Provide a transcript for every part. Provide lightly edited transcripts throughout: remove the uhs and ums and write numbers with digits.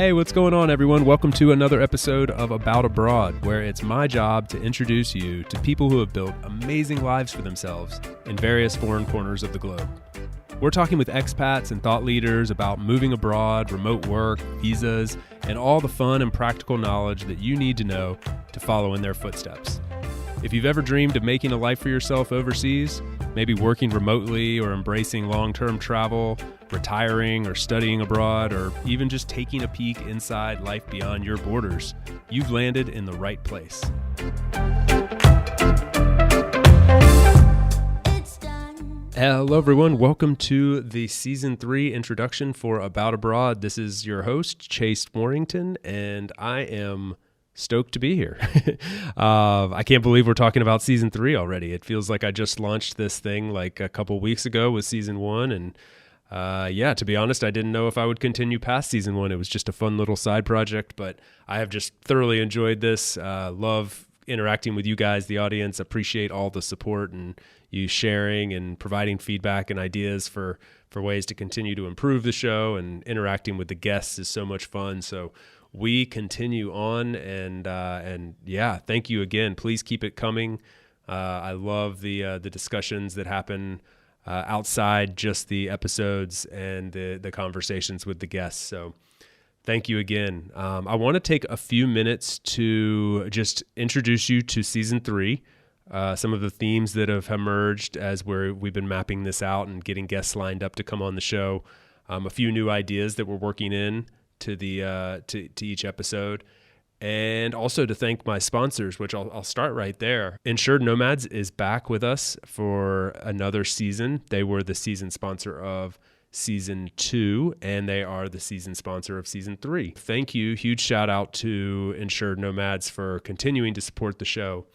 Hey, what's going on, everyone? Welcome to another episode of About Abroad, where it's my job to introduce you to people who have built amazing lives for themselves in various foreign corners of the globe. We're talking with expats and thought leaders about moving abroad, remote work, visas, and all the fun and practical knowledge that you need to know to follow in their footsteps. If you've ever dreamed of making a life for yourself overseas, maybe working remotely or embracing long-term travel, retiring or studying abroad, or even just taking a peek inside life beyond your borders, you've landed in the right place. Hello, everyone. Welcome to the Season 3 introduction for About Abroad. This is your host, Chase Warrington, and I am stoked to be here. I can't believe we're talking about Season 3 already. It feels like I just launched this thing like a couple weeks ago with Season 1, and to be honest, I didn't know if I would continue past Season 1. It was just a fun little side project, but I have just thoroughly enjoyed this. Love interacting with you guys, the audience. Appreciate all the support and you sharing and providing feedback and ideas for ways to continue to improve the show, and interacting with the guests is so much fun. So we continue on, and thank you again. Please keep it coming. I love the discussions that happen outside just the episodes and the conversations with the guests. So thank you again. I want to take a few minutes to just introduce you to Season 3, some of the themes that have emerged as we've been mapping this out and getting guests lined up to come on the show, a few new ideas that we're working in to each episode, and also to thank my sponsors, which I'll start right there. Insured Nomads is back with us for another season. They were the season sponsor of Season 2, and they are the season sponsor of Season 3. Thank you. Huge shout out to Insured Nomads for continuing to support the show.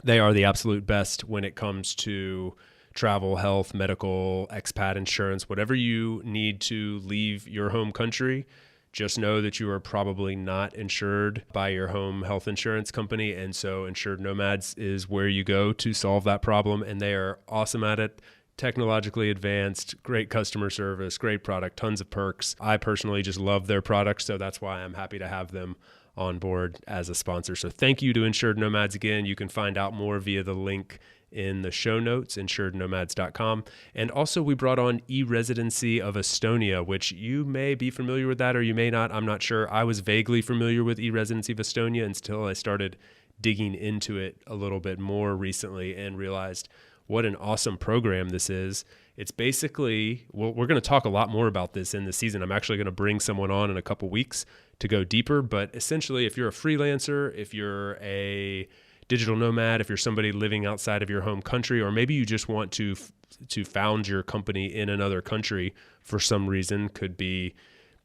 They are the absolute best when it comes to travel, health, medical, expat insurance, whatever you need to leave your home country. Just know that you are probably not insured by your home health insurance company. And so Insured Nomads is where you go to solve that problem. And they are awesome at it. Technologically advanced, great customer service, great product, tons of perks. I personally just love their products. So that's why I'm happy to have them on board as a sponsor. So thank you to Insured Nomads again. You can find out more via the link in the show notes, insurednomads.com. And also we brought on E-residency of Estonia, which you may be familiar with that or you may not. I'm not sure. I was vaguely familiar with E-residency of Estonia until I started digging into it a little bit more recently and realized what an awesome program this is. It's basically, we're going to talk a lot more about this in the season. I'm actually going to bring someone on in a couple weeks to go deeper, but essentially if you're a freelancer, if you're a digital nomad, if you're somebody living outside of your home country, or maybe you just want to found your company in another country for some reason, could be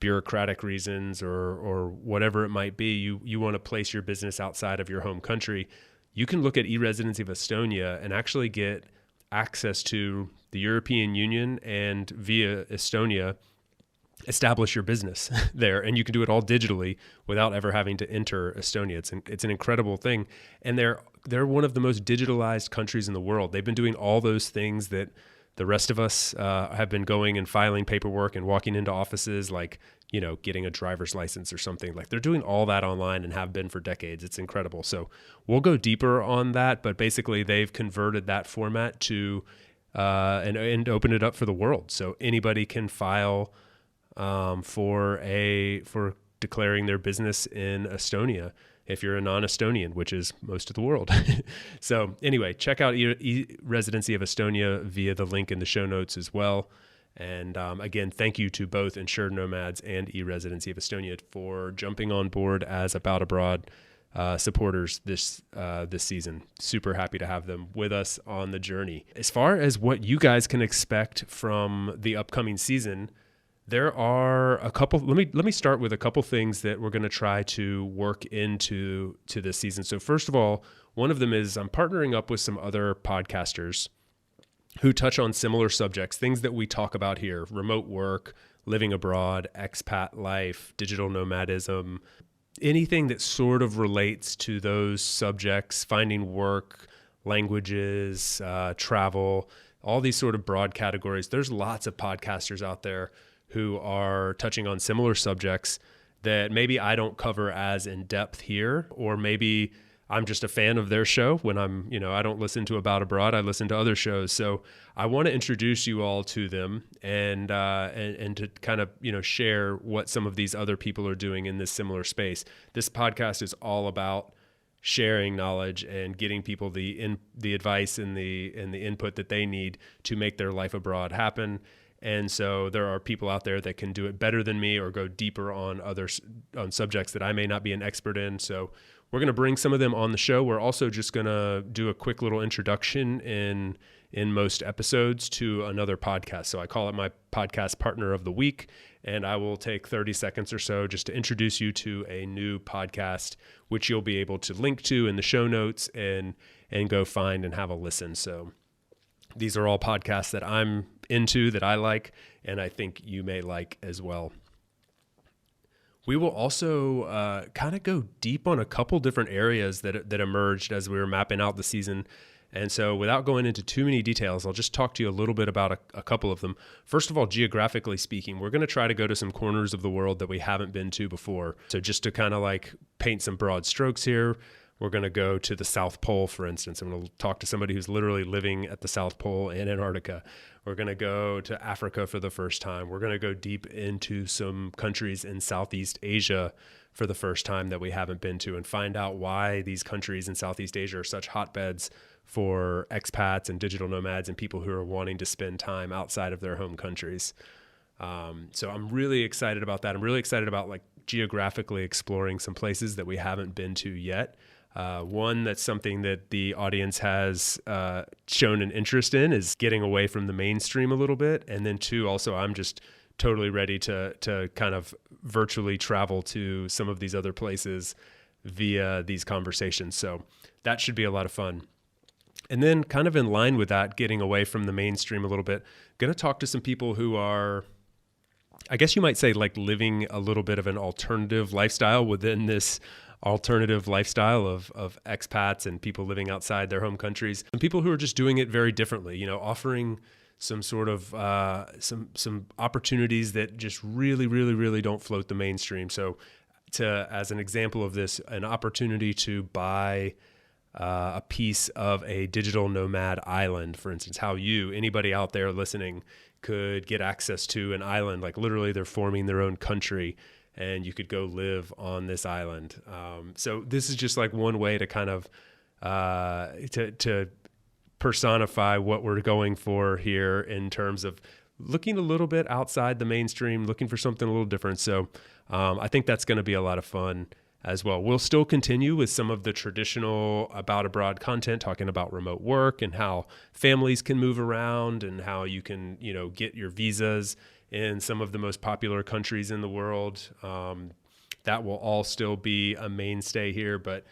bureaucratic reasons or whatever it might be, you want to place your business outside of your home country, you can look at E-residency of Estonia and actually get access to the European Union and via Estonia establish your business there, and you can do it all digitally without ever having to enter Estonia. It's an incredible thing, and they're one of the most digitalized countries in the world. They've been doing all those things that the rest of us have been going and filing paperwork and walking into offices, like getting a driver's license or something. Like, they're doing all that online and have been for decades. It's incredible. So we'll go deeper on that, but basically they've converted that format to and open it up for the world, so anybody can file for declaring their business in Estonia if you're a non-Estonian, which is most of the world. So anyway, check out E-residency of Estonia via the link in the show notes as well. And again, thank you to both Insured Nomads and E-residency of Estonia for jumping on board as About Abroad supporters this season. Super happy to have them with us on the journey. As far as what you guys can expect from the upcoming season, there are a couple. Let me start with a couple things that we're going to try to work into this season. So first of all, one of them is I'm partnering up with some other podcasters who touch on similar subjects, things that we talk about here: remote work, living abroad, expat life, digital nomadism, anything that sort of relates to those subjects, finding work, languages, travel, all these sort of broad categories. There's lots of podcasters out there who are touching on similar subjects that maybe I don't cover as in depth here, or maybe I'm just a fan of their show when I don't listen to About Abroad, I listen to other shows. So I want to introduce you all to them and to kind of, share what some of these other people are doing in this similar space. This podcast is all about sharing knowledge and getting people the advice and the input that they need to make their life abroad happen. And so there are people out there that can do it better than me or go deeper on subjects that I may not be an expert in. So we're going to bring some of them on the show. We're also just going to do a quick little introduction in most episodes to another podcast. So I call it my podcast partner of the week, and I will take 30 seconds or so just to introduce you to a new podcast, which you'll be able to link to in the show notes and go find and have a listen. So these are all podcasts that I'm into, that I like, and I think you may like as well. We will also kind of go deep on a couple different areas that emerged as we were mapping out the season. And so without going into too many details, I'll just talk to you a little bit about a couple of them. First of all, geographically speaking, we're going to try to go to some corners of the world that we haven't been to before. So just to kind of like paint some broad strokes here, we're going to go to the South Pole, for instance. I'm going to talk to somebody who's literally living at the South Pole in Antarctica. We're going to go to Africa for the first time. We're going to go deep into some countries in Southeast Asia for the first time that we haven't been to, and find out why these countries in Southeast Asia are such hotbeds for expats and digital nomads and people who are wanting to spend time outside of their home countries. So I'm really excited about that. I'm really excited about like geographically exploring some places that we haven't been to yet. One, that's something that the audience has shown an interest in, is getting away from the mainstream a little bit. And then two, also, I'm just totally ready to kind of virtually travel to some of these other places via these conversations. So that should be a lot of fun. And then kind of in line with that, getting away from the mainstream a little bit, going to talk to some people who are, I guess you might say, like living a little bit of an alternative lifestyle within this alternative lifestyle of expats and people living outside their home countries, and people who are just doing it very differently, offering some sort of some opportunities that just really, really, really don't float the mainstream. So as an example of this, an opportunity to buy a piece of a digital nomad island, for instance, how anybody out there listening could get access to an island, like literally they're forming their own country and you could go live on this island. So this is just like one way to kind of to personify what we're going for here in terms of looking a little bit outside the mainstream, looking for something a little different. So I think that's going to be a lot of fun as well. We'll still continue with some of the traditional About Abroad content, talking about remote work and how families can move around and how you can, get your visas in some of the most popular countries in the world. That will all still be a mainstay here, but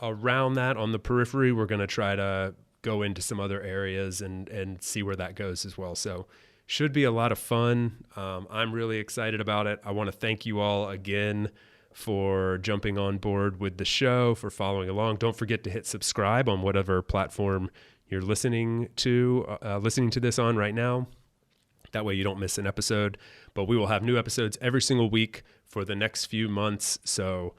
around that, on the periphery, we're going to try to go into some other areas and see where that goes as well. So should be a lot of fun. I'm really excited about it. I want to thank you all again for jumping on board with the show, for following along. Don't forget to hit subscribe on whatever platform you're listening to this on right now. That way you don't miss an episode. But we will have new episodes every single week for the next few months. So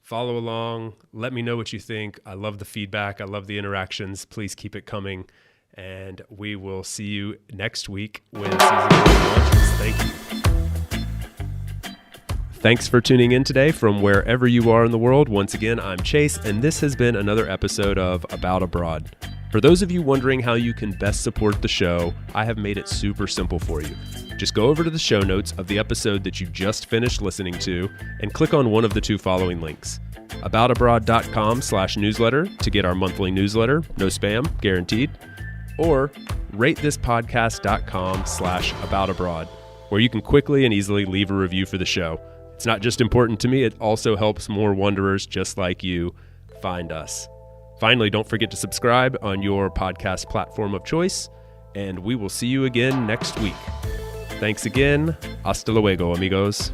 follow along. Let me know what you think. I love the feedback. I love the interactions. Please keep it coming. And we will see you next week when season 1 launches. Thank you. Thanks for tuning in today from wherever you are in the world. Once again, I'm Chase, and this has been another episode of About Abroad. For those of you wondering how you can best support the show, I have made it super simple for you. Just go over to the show notes of the episode that you just finished listening to and click on one of the two following links. aboutabroad.com/newsletter to get our monthly newsletter, no spam, guaranteed, or ratethispodcast.com/aboutabroad, where you can quickly and easily leave a review for the show. It's not just important to me, it also helps more wanderers just like you find us. Finally, don't forget to subscribe on your podcast platform of choice, and we will see you again next week. Thanks again. Hasta luego, amigos.